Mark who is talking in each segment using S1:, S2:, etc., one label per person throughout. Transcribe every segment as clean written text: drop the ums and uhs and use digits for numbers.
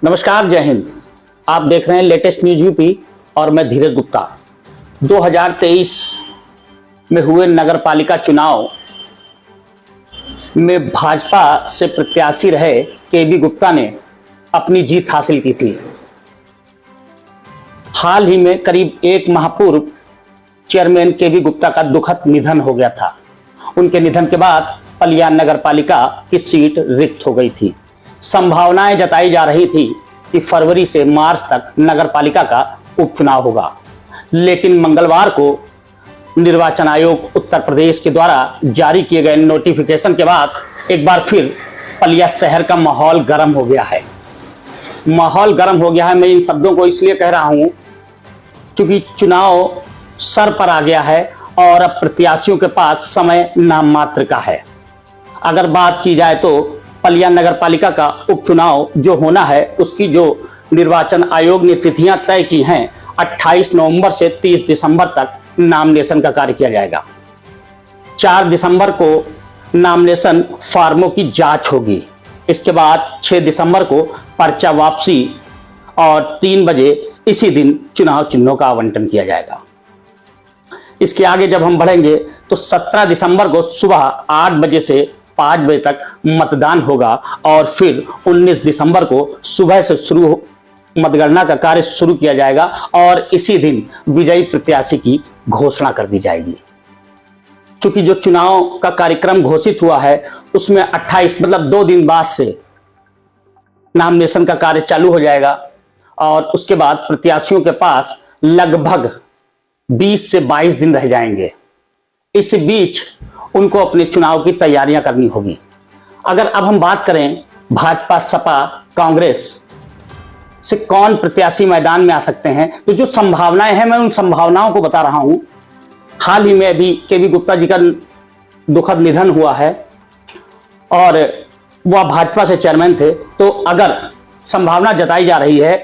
S1: नमस्कार, जय हिंद। आप देख रहे हैं लेटेस्ट न्यूज यूपी और मैं धीरज गुप्ता। 2023 में हुए नगर पालिका चुनाव में भाजपा से प्रत्याशी रहे केबी गुप्ता ने अपनी जीत हासिल की थी। हाल ही में करीब एक माह पूर्व चेयरमैन केबी गुप्ता का दुखद निधन हो गया था। उनके निधन के बाद पलियान नगर पालिका की सीट रिक्त हो गई थी। संभावनाएं जताई जा रही थी कि फरवरी से मार्च तक नगर पालिका का उपचुनाव होगा, लेकिन मंगलवार को निर्वाचन आयोग उत्तर प्रदेश के द्वारा जारी किए गए नोटिफिकेशन के बाद एक बार फिर पलिया शहर का माहौल गर्म हो गया है। माहौल गर्म हो गया है। मैं इन शब्दों को इसलिए कह रहा हूं क्योंकि चुनाव सर पर आ गया है और अब प्रत्याशियों के पास समय नाम मात्र का है। अगर बात की जाए तो पलिया नगर पालिका का उपचुनाव जो होना है उसकी जो निर्वाचन आयोग ने तिथियां तय की हैं, 28 नवंबर से 30 दिसंबर तक नामिनेशन का कार्य किया जाएगा। 4 दिसंबर को नामिनेशन फार्मों की जांच होगी। इसके बाद 6 दिसंबर को पर्चा वापसी और 3 बजे इसी दिन चुनाव चिन्हों का आवंटन किया जाएगा। इसके आगे जब हम बढ़ेंगे तो 17 दिसंबर को सुबह 8 बजे से 5 बजे तक मतदान होगा और फिर 19 दिसंबर को सुबह से शुरू मतगणना का कार्य शुरू किया जाएगा और इसी दिन विजयी प्रत्याशी की घोषणा कर दी जाएगी। चूंकि जो चुनाव का कार्यक्रम घोषित हुआ है उसमें 28 मतलब 2 दिन बाद से नामिनेशन का कार्य चालू हो जाएगा और उसके बाद प्रत्याशियों के पास लगभग 20 से 22 दिन रह जाएंगे। इस बीच उनको अपने चुनाव की तैयारियां करनी होगी। अगर अब हम बात करें भाजपा, सपा, कांग्रेस से कौन प्रत्याशी मैदान में आ सकते हैं, तो जो संभावनाएं हैं मैं उन संभावनाओं को बता रहा हूं। हाल ही में अभी केबी गुप्ता जी का दुखद निधन हुआ है और वह भाजपा से चेयरमैन थे। तो अगर संभावना जताई जा रही है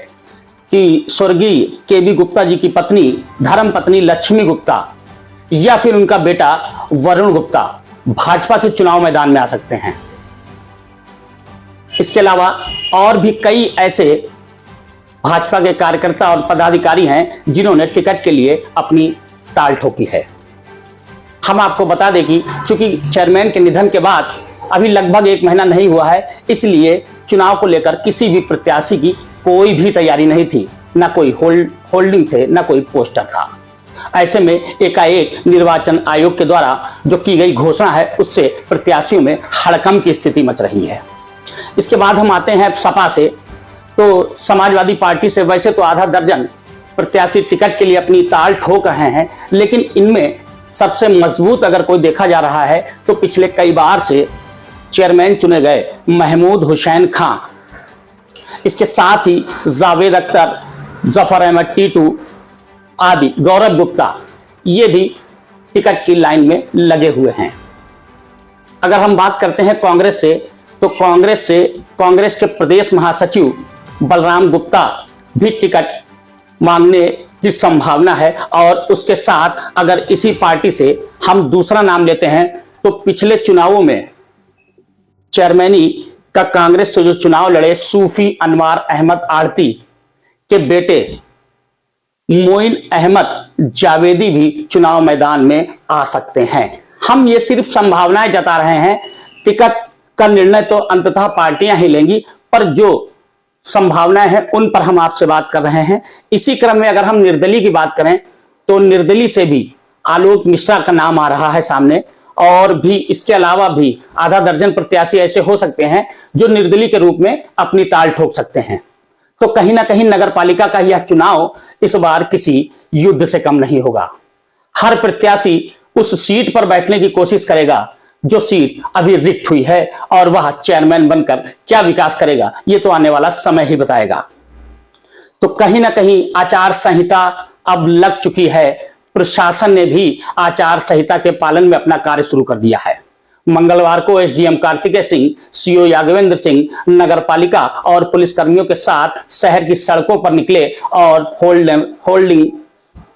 S1: कि स्वर्गीय केबी गुप्ता जी की पत्नी, धर्म पत्नी लक्ष्मी गुप्ता या फिर उनका बेटा वरुण गुप्ता भाजपा से चुनाव मैदान में आ सकते हैं। इसके अलावा और भी कई ऐसे भाजपा के कार्यकर्ता और पदाधिकारी हैं जिन्होंने टिकट के लिए अपनी ताल ठोकी है। हम आपको बता दें कि चूंकि चेयरमैन के निधन के बाद अभी लगभग 1 महीना नहीं हुआ है, इसलिए चुनाव को लेकर किसी भी प्रत्याशी की कोई भी तैयारी नहीं थी, ना कोई होल्डिंग थे, ना कोई पोस्टर था। ऐसे में एकाएक निर्वाचन आयोग के द्वारा जो की गई घोषणा है उससे प्रत्याशियों में हड़कंप की स्थिति मच रही है। इसके बाद हम आते हैं सपा से। तो समाजवादी पार्टी से वैसे तो आधा दर्जन प्रत्याशी टिकट के लिए अपनी ताल ठोक रहे हैं, लेकिन इनमें सबसे मजबूत अगर कोई देखा जा रहा है तो पिछले कई बार से चेयरमैन चुने गए महमूद हुसैन खां, इसके साथ ही जावेद अख्तर, जफर अहमद टीटू आदि, गौरव गुप्ता, ये भी टिकट की लाइन में लगे हुए हैं। अगर हम बात करते हैं कांग्रेस से, तो कांग्रेस के प्रदेश महासचिव बलराम गुप्ता भी टिकट मांगने की संभावना है और उसके साथ अगर इसी पार्टी से हम दूसरा नाम लेते हैं तो पिछले चुनावों में चेयरमैनी का कांग्रेस से जो चुनाव लड़े सूफी अनवार अहमद आड़ती के बेटे मोइन अहमद जावेदी भी चुनाव मैदान में आ सकते हैं। हम ये सिर्फ संभावनाएं जता रहे हैं। टिकट का निर्णय तो अंततः पार्टियां ही लेंगी, पर जो संभावनाएं हैं उन पर हम आपसे बात कर रहे हैं। इसी क्रम में अगर हम निर्दलीय की बात करें तो निर्दलीय से भी आलोक मिश्रा का नाम आ रहा है सामने और भी इसके अलावा भी आधा दर्जन प्रत्याशी ऐसे हो सकते हैं जो निर्दलीय के रूप में अपनी ताल ठोक सकते हैं। तो कहीं ना कहीं नगर पालिका का यह चुनाव इस बार किसी युद्ध से कम नहीं होगा। हर प्रत्याशी उस सीट पर बैठने की कोशिश करेगा जो सीट अभी रिक्त हुई है और वह चेयरमैन बनकर क्या विकास करेगा ये तो आने वाला समय ही बताएगा। तो कहीं ना कहीं आचार संहिता अब लग चुकी है। प्रशासन ने भी आचार संहिता के पालन में अपना कार्य शुरू कर दिया है। मंगलवार को एसडीएम कार्तिकेय सिंह, सीओ यादवेंद्र सिंह नगर पालिका और पुलिस कर्मियों के साथ शहर की सड़कों पर निकले और होल्डिंग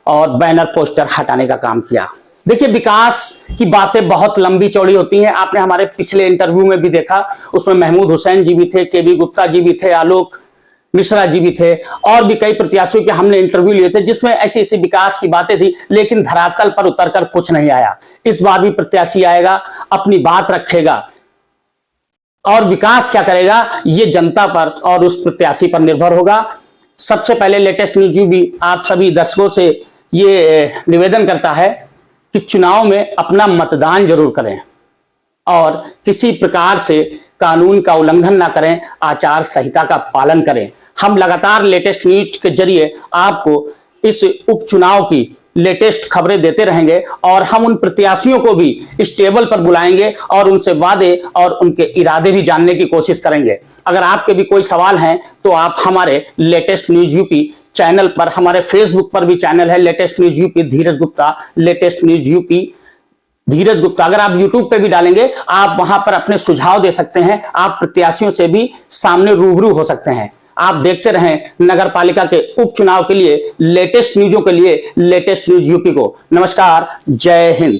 S1: और बैनर पोस्टर हटाने का काम किया। देखिए, विकास की बातें बहुत लंबी चौड़ी होती हैं। आपने हमारे पिछले इंटरव्यू में भी देखा, उसमें महमूद हुसैन जी भी थे, केबी गुप्ता जी भी थे, आलोक मिश्रा जी भी थे, और भी कई प्रत्याशियों के हमने इंटरव्यू लिए थे जिसमें ऐसी ऐसी विकास की बातें थी, लेकिन धरातल पर उतरकर कुछ नहीं आया। इस बार भी प्रत्याशी आएगा, अपनी बात रखेगा, और विकास क्या करेगा ये जनता पर और उस प्रत्याशी पर निर्भर होगा। सबसे पहले लेटेस्ट न्यूज भी आप सभी दर्शकों से ये निवेदन करता है कि चुनाव में अपना मतदान जरूर करें और किसी प्रकार से कानून का उल्लंघन ना करें, आचार संहिता का पालन करें। हम लगातार लेटेस्ट न्यूज के जरिए आपको इस उपचुनाव की लेटेस्ट खबरें देते रहेंगे और हम उन प्रत्याशियों को भी इस टेबल पर बुलाएंगे और उनसे वादे और उनके इरादे भी जानने की कोशिश करेंगे। अगर आपके भी कोई सवाल हैं तो आप हमारे लेटेस्ट न्यूज यूपी चैनल पर, हमारे फेसबुक पर भी चैनल है लेटेस्ट न्यूज यूपी धीरज गुप्ता, लेटेस्ट न्यूज यूपी धीरज गुप्ता, अगर आप यूट्यूब पे भी डालेंगे आप वहां पर अपने सुझाव दे सकते हैं, आप प्रत्याशियों से भी सामने रूबरू हो सकते हैं। आप देखते रहें नगर पालिका के उपचुनाव के लिए लेटेस्ट न्यूजों के लिए लेटेस्ट न्यूज यूपी को। नमस्कार, जय हिंद।